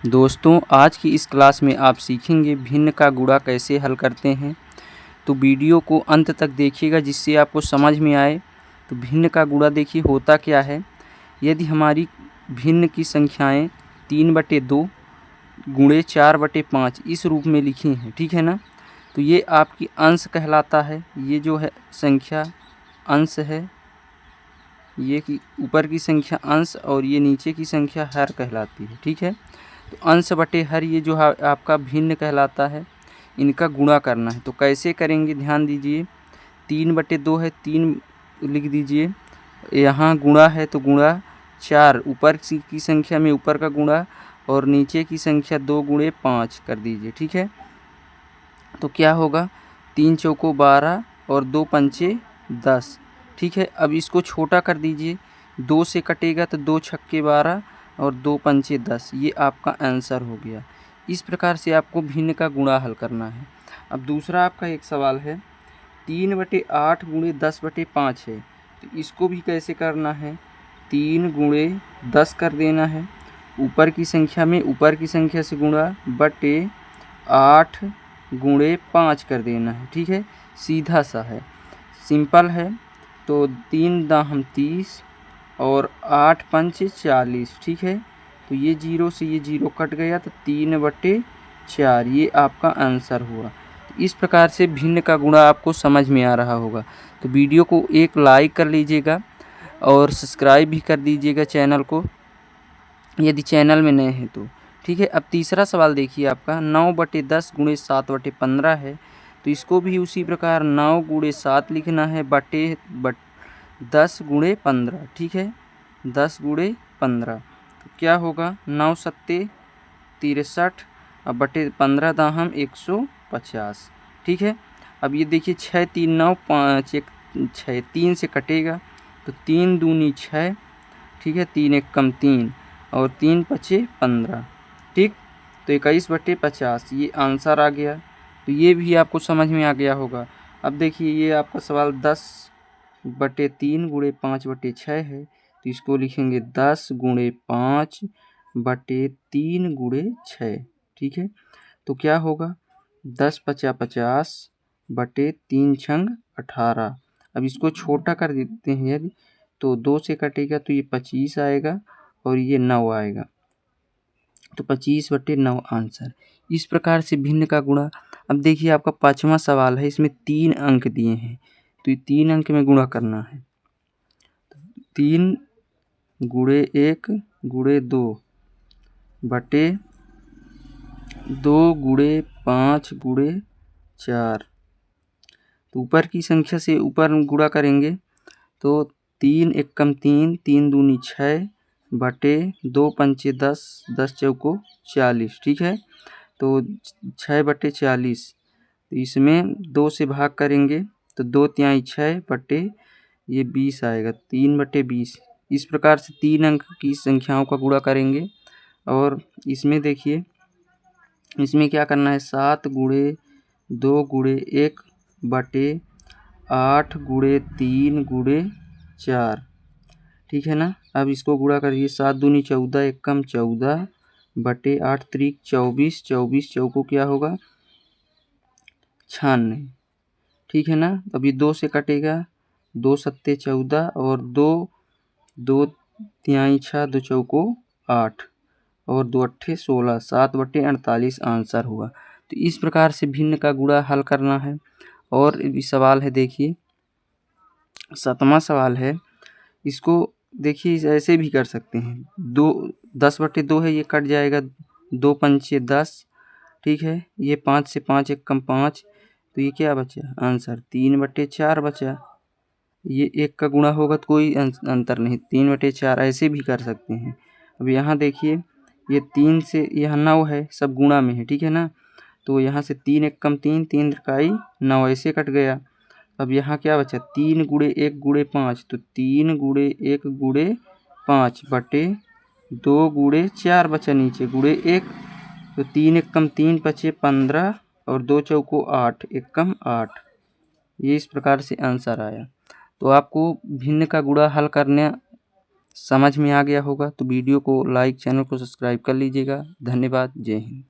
दोस्तों, आज की इस क्लास में आप सीखेंगे भिन्न का गुणा कैसे हल करते हैं। तो वीडियो को अंत तक देखिएगा जिससे आपको समझ में आए। तो भिन्न का गुणा देखिए होता क्या है। यदि हमारी भिन्न की संख्याएं 3/2 गुणे 4/5 इस रूप में लिखी हैं, ठीक है ना, तो ये आपकी अंश कहलाता है। ये जो है संख्या अंश है, ये की ऊपर की संख्या अंश और ये नीचे की संख्या हर कहलाती है, ठीक है। तो अंश बटे हर ये जो है आपका भिन्न कहलाता है। इनका गुणा करना है तो कैसे करेंगे, ध्यान दीजिए। 3/2 है, 3 लिख दीजिए। यहाँ गुणा है तो गुणा 4 ऊपर की संख्या में ऊपर का गुणा और नीचे की संख्या 2 गुणे 5 कर दीजिए, ठीक है। तो क्या होगा, 3 चौको 12 और 2 पंचे 10, ठीक है। अब इसको छोटा कर दीजिए, 2 से कटेगा तो 2 छक्के 12 और 2 पंचे 10, ये आपका आंसर हो गया। इस प्रकार से आपको भिन्न का गुणा हल करना है। अब दूसरा आपका एक सवाल है, 3/8 गुणे 10/5 है, तो इसको भी कैसे करना है। 3 गुणे 10 कर देना है, ऊपर की संख्या में ऊपर की संख्या से गुणा बटे 8 गुणे 5 कर देना है, ठीक है। सीधा सा है, सिंपल है। तो 3 दाहम 30 और 8 पंचे 40, ठीक है। तो ये 0 से ये 0 कट गया तो 3/4 ये आपका आंसर हुआ। तो इस प्रकार से भिन्न का गुणा आपको समझ में आ रहा होगा। तो वीडियो को एक लाइक कर लीजिएगा और सब्सक्राइब भी कर दीजिएगा चैनल को यदि चैनल में नए हैं तो, ठीक है। अब तीसरा सवाल देखिए आपका, 9/10 गुणे 7/15 है, तो इसको भी उसी प्रकार 9 गुणे 7 लिखना है बटे 10 गुणे 15, ठीक है। 10 गुणे 15 तो क्या होगा, 9 सत्ते 63 अब बटे 15 दाहम 150, ठीक है। अब ये देखिए 6 3 9 5 1 6 3 से कटेगा तो 3 दूनी 6, ठीक है। 3 एक कम 3 और 3 पचे 15, ठीक। तो 21/50 ये आंसर आ गया। तो ये भी आपको समझ में आ गया होगा। अब देखिए ये आपका सवाल 10/3 गुणे 5/6 है, तो इसको लिखेंगे 10 गुणे 5/3 गुणे 6, ठीक है। तो क्या होगा, 10 पचा 50 बटे 3 छंग 18। अब इसको छोटा कर देते हैं यदि, तो 2 से कटेगा तो ये 25 आएगा और ये 9 आएगा, तो 25/9 आंसर। इस प्रकार से भिन्न का गुणा। अब देखिए आपका 5वां सवाल है, इसमें 3 अंक दिए हैं, तो ये 3 अंक में गुणा करना है। 3 गुणे 1 गुणे 2 बटे 2 गुणे 5 गुणे 4। तो ऊपर की संख्या से ऊपर गुणा करेंगे तो 3 एक कम 3 3 दूनी 6 बटे 2 पंचे 10 10 चौको 40, ठीक है। तो 6/40, तो इसमें 2 से भाग करेंगे तो 2 तिहाई 6 बटे ये 20 आएगा, 3/20। इस प्रकार से 3 अंक की संख्याओं का गुणा करेंगे। और इसमें देखिए, इसमें क्या करना है, 7 गुणे 2 गुणे 1 बटे 8 गुणे 3 गुणे 4, ठीक है ना। अब इसको गुणा करिए, 7 दूनी 14 एक कम 14 बटे 8 त्रिक 24 24 चौको क्या होगा, 96, ठीक है ना। अब ये 2 से कटेगा, 2 सत्ते 14 और 2 तिहाई 6 2 चौको 8 और 2 अट्ठे 16 7/48 आंसर हुआ। तो इस प्रकार से भिन्न का गुणा हल करना है। और भी सवाल है, देखिए 7वां सवाल है, इसको देखिए ऐसे भी कर सकते हैं। 10/2 है, ये कट जाएगा, 2 पंचे 10, ठीक है। ये 5 से 5 एक कम 5, तो ये क्या बचा आंसर, 3/4 बचा। ये 1 का गुणा होगा तो कोई अंतर नहीं, 3/4 ऐसे भी कर सकते हैं। अब यहाँ देखिए, ये 3 से यहाँ 9 है, सब गुणा में है, ठीक है ना। तो यहाँ से 3 एक कम 3 3 त्रिकाई 9 ऐसे कट गया। अब यहाँ क्या बचा, 3 गुणे 1 गुणे 5, तो 3 गुणे 1 गुणे 5 बटे 2 गुणे 4 बचा नीचे गुणे 1, तो 3 एक कम 3 पचे 15 और 2 चौको 8 एक कम 8। ये इस प्रकार से आंसर आया। तो आपको भिन्न का गुणा हल करने समझ में आ गया होगा। तो वीडियो को लाइक, चैनल को सब्सक्राइब कर लीजिएगा। धन्यवाद। जय हिंद।